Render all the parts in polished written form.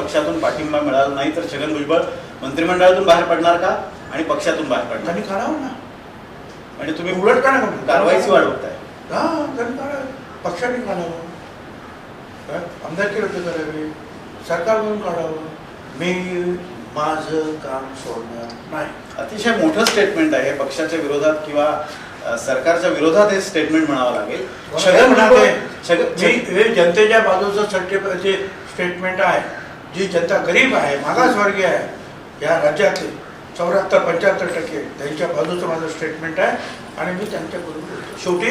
पक्षातून पाठिंबा मिळाला नाही तर छगन भुजबळ मंत्रिमंडळातून बाहेर पडणार का आणि पक्षातून बाहेर पडणार? त्यांनी काढावं ना. म्हणजे तुम्ही उलट का नाही कारवाईची वाढवताय? त्यांनी काढावं, पक्षाने काढावं, आमदारकी रद्द करावी, सरकार म्हणून काढावं. मी माझं काम सोडणार नाही. अतिशय मोठं स्टेटमेंट आहे पक्षाच्या विरोधात किंवा सरकारच्या विरोधात हे स्टेटमेंट म्हणावं लागेल. छगन हे जनतेच्या बाजूचं स्टेटमेंट आहे. जी जनता गरीब आहे, मागासवर्गीय आहे या राज्यातले 74-75% त्यांच्या बाजूचं माझं स्टेटमेंट आहे आणि मी त्यांच्याकडून बोलतो. शेवटी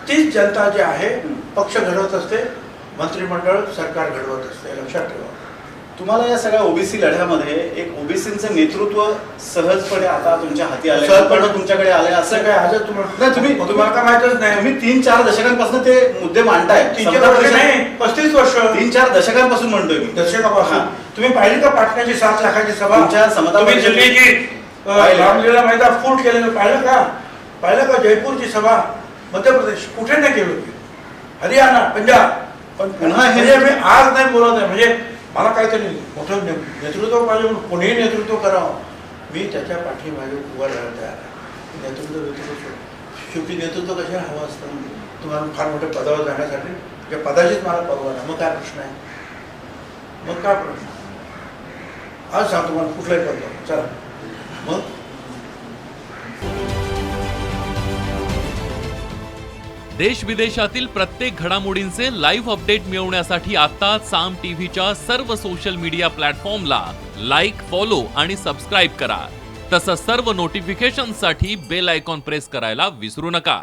तीच जनता जी आहे पक्ष घडवत असते, मंत्रिमंडळ सरकार घडवत असते, लक्षात ठेवा. तुम्हाला या सगळ्या ओबीसी लढ्यामध्ये एक ओबीसीचं नेतृत्व सहजपणे आता तुमच्या हाती आलं, सहजपणे तुमच्याकडे आलंय असं काय? आज तुम्हाला काय माहितच नाही. तुम्ही 3-4 दशकांपासून ते मुद्दे मांडताय. 3-4 वर्ष नाही, 35 वर्ष, 3-4 दशकांपासून म्हणतोय मी. दशकापासून. तुम्ही पाहिली का पाटण्याची 7 लाखाची सभा? तुमच्या समता तुम्ही दिल्लीची रामलीला मैदान फूट केलेलं पाहिलं का? जयपूरची सभा, मध्य प्रदेश, कुठे नाही गेलो. हरियाणा, पंजाब. पण पुन्हा हे मी आज नाही बोलत आहे, म्हणजे मला काहीतरी मोठं नेतृत्व पाहिजे, कोणीही नेतृत्व करावं, मी त्याच्या पाठीमागे उभं राहायला तयार आहे. नेतृत्व शेवटी नेतृत्व कशाला हवं असतं? तुम्हाला फार मोठ्या पदावर जाण्यासाठी, त्या पदाचीच मला परवा नाही. मग काय प्रश्न आहे? मग काय प्रश्न? आज सांगतो मला कुठलाही पद. चला मग. देश विदेशातील प्रत्येक घडामोडींचे लाईव्ह अपडेट मिळवण्यासाठी आता साम टीव्हीच्या सर्व सोशल मीडिया प्लॅटफॉर्मला लाईक, फॉलो आणि सबस्क्राईब करा. तसंच सर्व नोटिफिकेशनसाठी बेल आयकॉन प्रेस करायला विसरू नका.